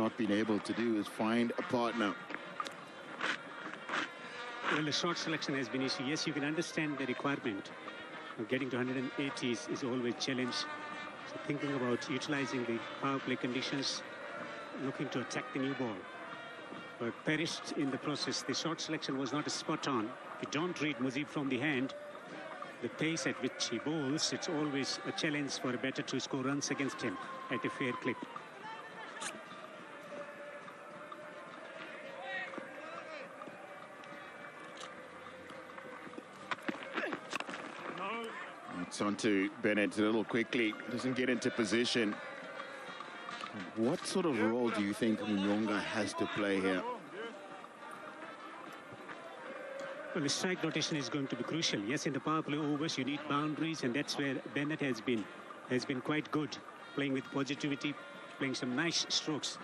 not been able to do is find a partner. Well, the short selection has been issue. Yes, you can understand the requirement of getting to 180 is always a challenge. So thinking about utilizing the power play conditions, looking to attack the new ball, but perished in the process. The short selection was not a spot on. If you don't read Mujib from the hand, the pace at which he bowls, it's always a challenge for a batter to score runs against him at a fair clip. It's on to Bennett a little quickly. Doesn't get into position. What sort of role do you think Munyonga has to play here? Well, the strike rotation is going to be crucial. Yes, in the power play overs, you need boundaries, and that's where Bennett has been quite good, playing with positivity, playing some nice strokes,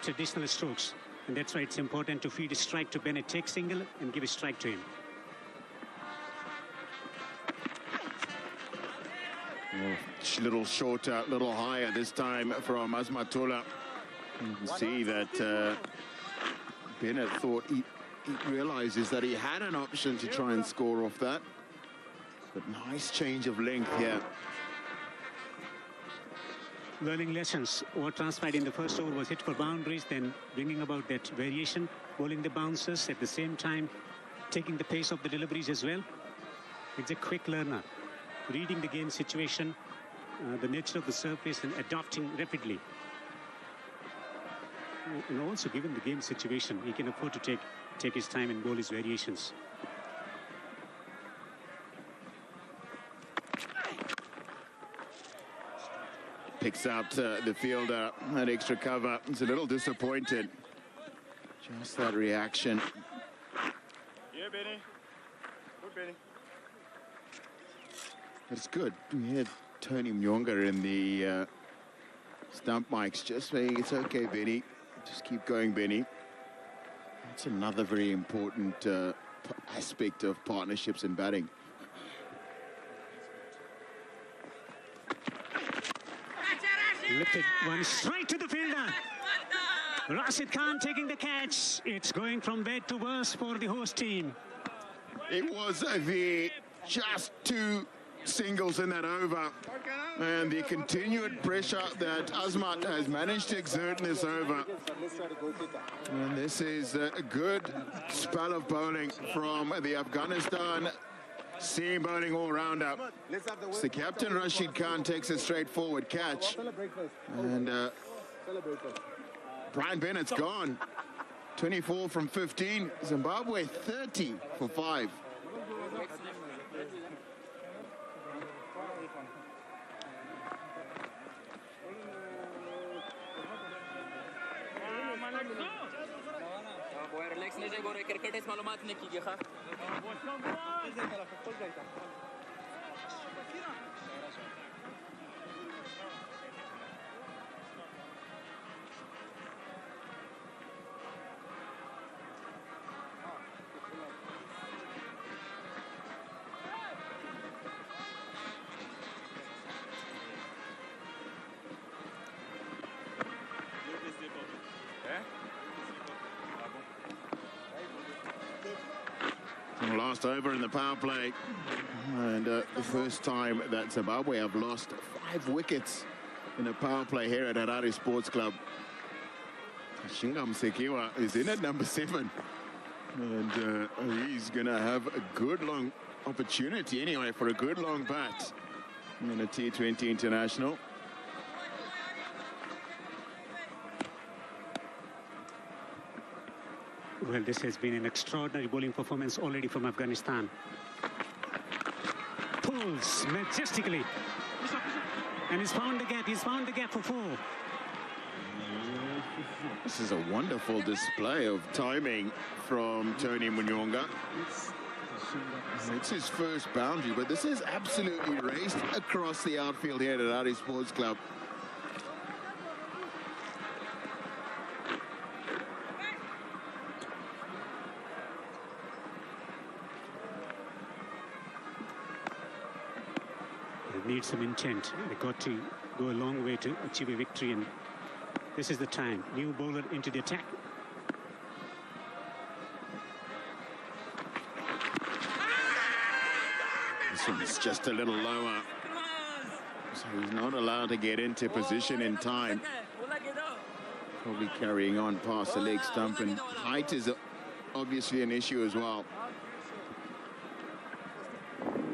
traditional strokes. And that's why it's important to feed a strike to Bennett, take single and give a strike to him. Oh, little shorter, little higher this time from Asmatola. You can see that Bennett thought he realizes that he had an option to try and score off that. But nice change of length here. Learning lessons. What transpired in the first over was hit for boundaries, then bringing about that variation, bowling the bouncers at the same time, taking the pace of the deliveries as well. It's a quick learner, reading the game situation, the nature of the surface, and adapting rapidly. And also, given the game situation, he can afford to take his time and bowl his variations. Picks out the fielder, that extra cover. He's a little disappointed. Just that reaction. Yeah, Benny. Good, Benny. It's good. We had Tony Munyonga in the stump mics just saying, it's okay, Benny. Just keep going, Benny. That's another very important aspect of partnerships in batting. Lifted one straight to the fielder. Rashid Khan taking the catch. It's going from bad to worse for the host team. It was the just two singles in that over, and the continued pressure that Azmat has managed to exert in this over. And this is a good spell of bowling from the Afghanistan seam bowling all-rounder. So Captain Rashid Khan takes a straightforward catch, and Brian Bennett's gone. 24 from 15, Zimbabwe 30 for 5. Last over in the power play, and the first time that Zimbabwe have lost 5 wickets in a power play here at Harare Sports Club. Shingam Sekiwa is in at number 7, and he's gonna have a good long opportunity anyway for a good long bat in a T20 international. Well, this has been an extraordinary bowling performance already from Afghanistan. Pulls majestically. And he's found the gap for 4. This is a wonderful display of timing from Tony Munyonga. It's his first boundary, but this is absolutely raced across the outfield here at Harare Sports Club. Need some intent. They got to go a long way to achieve a victory, and This is the time. New bowler into the attack. This one's just a little lower. So he's not allowed to get into position in time. Probably carrying on past the leg stump, and height is obviously an issue as well.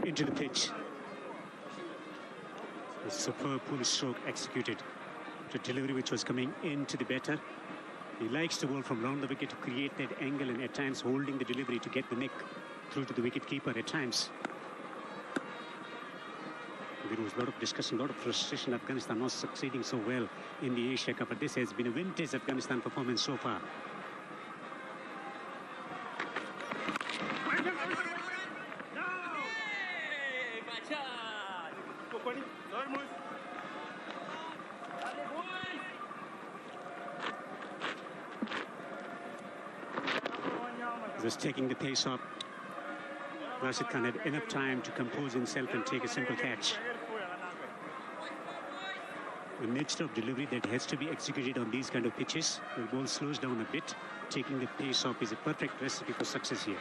Into the pitch. A superb pull stroke executed. The delivery which was coming into the batter. He likes to bowl from round the wicket to create that angle, and at times holding the delivery to get the neck through to the wicket keeper at times. There was a lot of discussion, a lot of frustration. Afghanistan not succeeding so well in the Asia Cup, but this has been a vintage Afghanistan performance so far. Just taking the pace up. Rashid Khan had enough time to compose himself and take a simple catch. The nature of delivery that has to be executed on these kind of pitches. The ball slows down a bit. Taking the pace off is a perfect recipe for success here.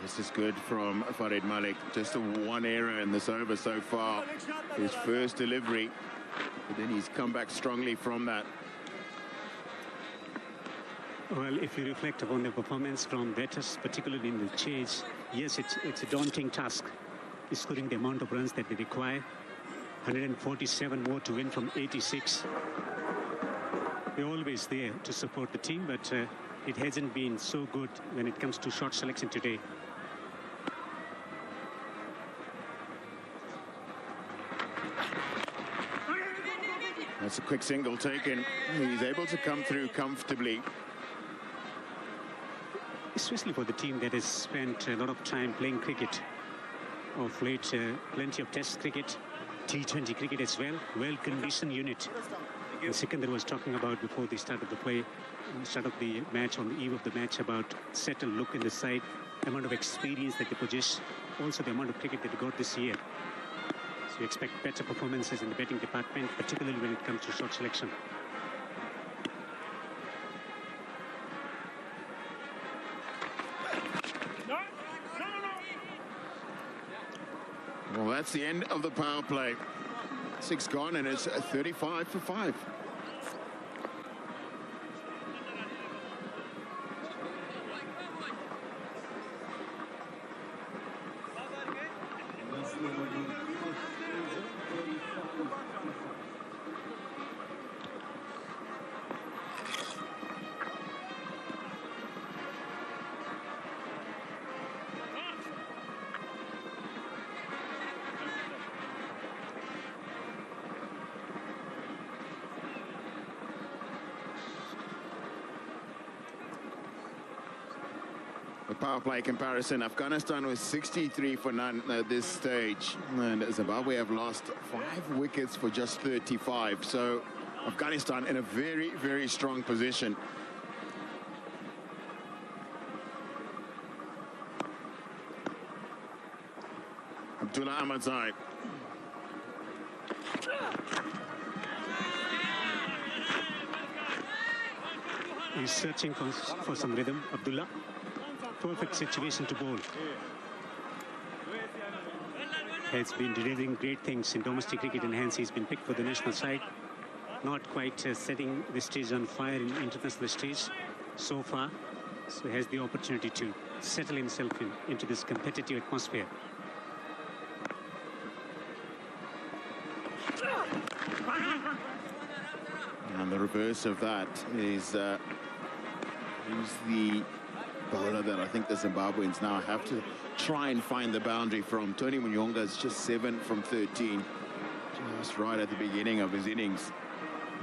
This is good from Farid Malik. Just a one error in this over so far. His first delivery, but then he's come back strongly from that. Well, if you reflect upon the performance from batters, particularly in the chase, yes, it's a daunting task, scoring the amount of runs that they require. 147 more to win from 86. They're always there to support the team, but it hasn't been so good when it comes to shot selection today. That's a quick single taken. He's able to come through comfortably. Especially for the team that has spent a lot of time playing cricket. Of late, plenty of test cricket, T20 cricket as well. Well-conditioned unit. And Sikandar was talking about before the start of the play, start of the match, on the eve of the match, about settle look in the side, amount of experience that they possess, also the amount of cricket that they got this year. So we expect better performances in the batting department, particularly when it comes to shot selection. Well, that's the end of the power play. 6 gone, and it's 35 for 5. The power play comparison, Afghanistan was 63 for none at this stage, and Zimbabwe have lost 5 wickets for just 35. So Afghanistan in a very, very strong position. Abdullah Ahmadzai. He's searching for some rhythm, Abdullah. Perfect situation to bowl. Has been delivering great things in domestic cricket, and hence he's been picked for the national side. Not quite setting the stage on fire in international stage so far. So he has the opportunity to settle himself into this competitive atmosphere. And the reverse of that is who's the bowler that I think the Zimbabweans now have to try and find the boundary from. Tony Munyonga's just 7 from 13, just right at the beginning of his innings,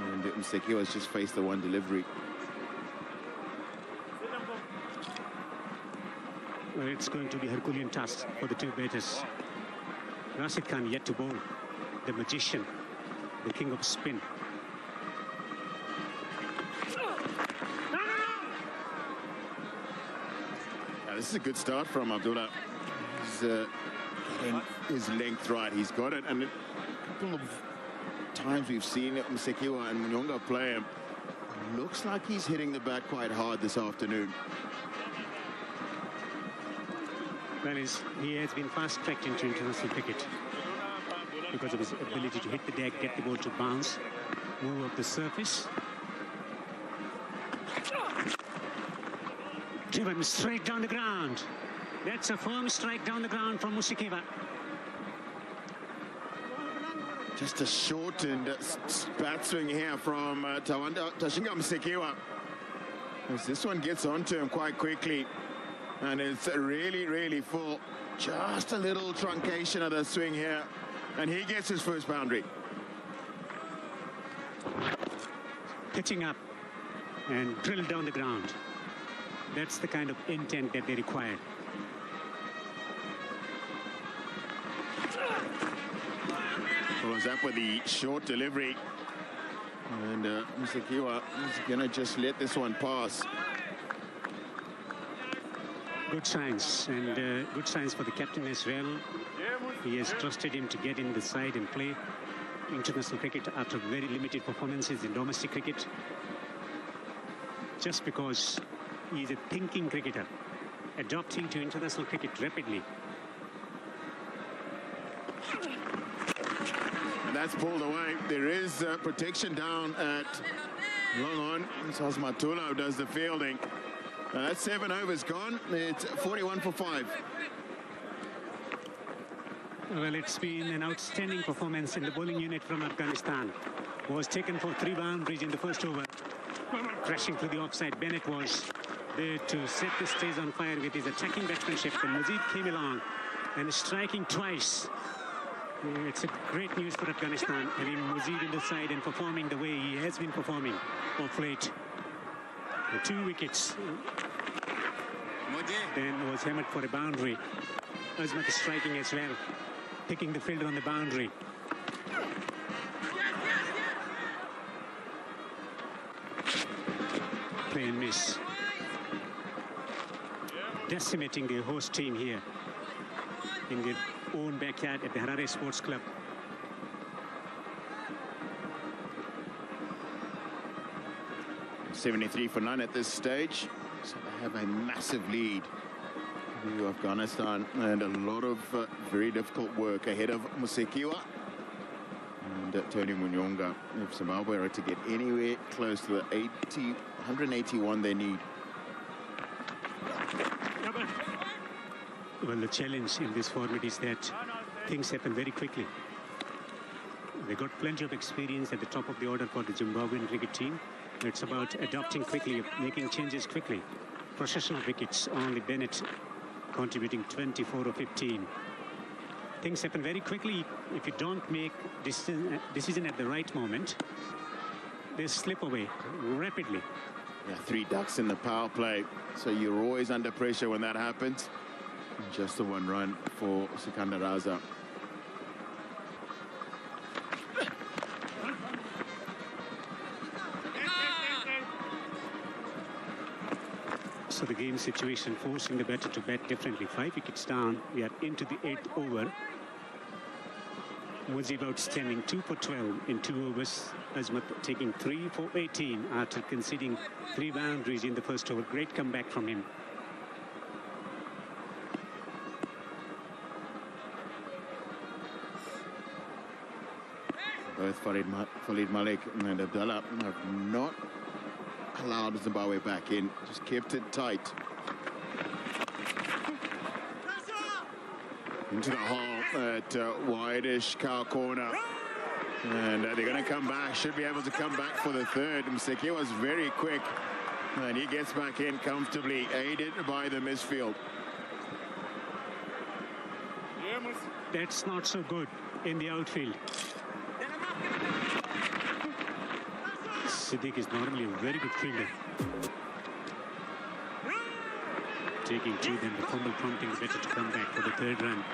and Mseki has just faced the one delivery. Well, it's going to be a Herculean task for the two batters. Rashid Khan yet to bowl, the magician, the king of spin. This is a good start from Abdullah. getting his length right. He's got it, and a couple of times we've seen Msekiwa and Munyonga play him. Looks like he's hitting the bat quite hard this afternoon. Well, he has been fast-tracked into international cricket because of his ability to hit the deck, get the ball to bounce, move up the surface. Driven straight down the ground. That's a firm strike down the ground from Msekiwa. Just a shortened bat swing here from Tashinga Msekiwa. As this one gets onto him quite quickly, and it's really, really full. Just a little truncation of the swing here, and he gets his first boundary. Pitching up and drill down the ground. That's the kind of intent that they require. Follows up with the short delivery, and Msekiwa is going to just let this one pass. Good signs, and good signs for the captain as well. He has trusted him to get in the side and play international cricket after very limited performances in domestic cricket. Just because he is a thinking cricketer, adopting to international cricket rapidly. And that's pulled away. There is protection down at long on. It's Osmatula who does the fielding. That's 7 overs gone. It's 41 for 5. Well, it's been an outstanding performance in the bowling unit from Afghanistan. Was taken for 3 boundaries in the first over. Crashing through the offside. Bennett was there to set the stage on fire with his attacking batsmanship. And Mujib came along and striking twice. It's a great news for Afghanistan, having Mujib in the side and performing the way he has been performing of late. 2 wickets. Then was hammered for a boundary. Azmat striking as well, picking the fielder on the boundary. Play and miss. Decimating the host team here in their own backyard at the Harare Sports Club. .73 for none at this stage, so they have a massive lead to Afghanistan, and a lot of very difficult work ahead of Msekiwa and Tony Munyonga. If Zimbabwe are to get anywhere close to the 181 they need. Well, the challenge in this format is that things happen very quickly. They got plenty of experience at the top of the order for the Zimbabwean cricket team. It's about adopting quickly, making changes quickly. Processional wickets, only Bennett contributing 24 or 15. Things happen very quickly. If you don't make decision at the right moment, they slip away rapidly. Yeah, 3 ducks in the power play, so you're always under pressure when that happens. Just the 1 run for Sikandar Raza. So the game situation forcing the batter to bat differently. 5 wickets down. We are into the 8th over. Mujib outstanding, 2 for 12 in 2 overs. Azmat taking 3 for 18 after conceding 3 boundaries in the first over. Great comeback from him. Both Khalid Malik and Abdullah have not allowed Zimbabwe back in, just kept it tight. Into the hole at wideish cow corner. And they're going to come back, should be able to come back for the 3rd. Msekiwa was very quick, and he gets back in comfortably, aided by the misfield. That's not so good in the outfield. Siddiq is normally a very good fielder. Taking 2, then the fumble prompting the batter to come back for the 3rd run.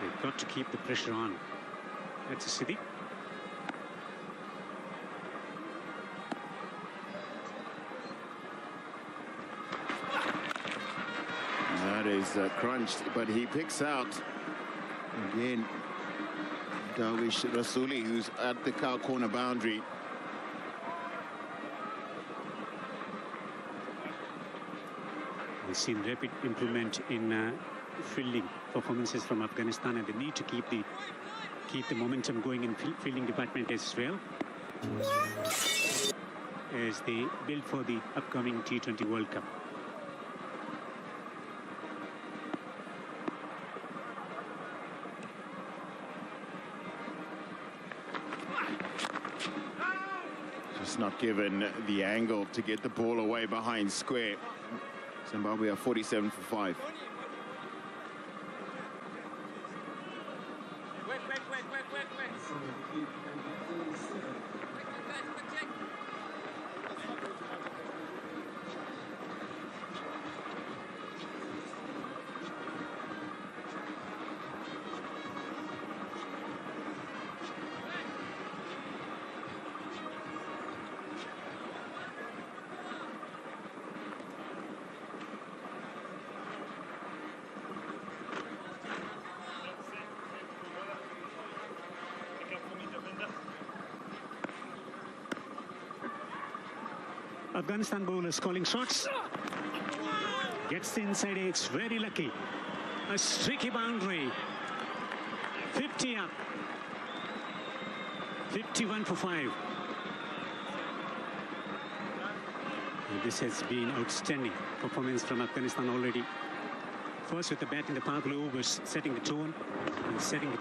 They've got to keep the pressure on. That's a Siddiq. That was crunched, but he picks out again Darwish Rasuli, who's at the cow corner boundary. We've seen rapid improvement in fielding performances from Afghanistan, and they need to keep the momentum going in fielding department as well, as they build for the upcoming T20 World Cup. Just not given the angle to get the ball away behind square. Zimbabwe are 47 for 5. Afghanistan bowlers calling shots. Gets the inside edge, very lucky. A streaky boundary. 50 up. 51 for 5. And this has been outstanding performance from Afghanistan already. First with the bat in the power play overs, setting the tone and setting the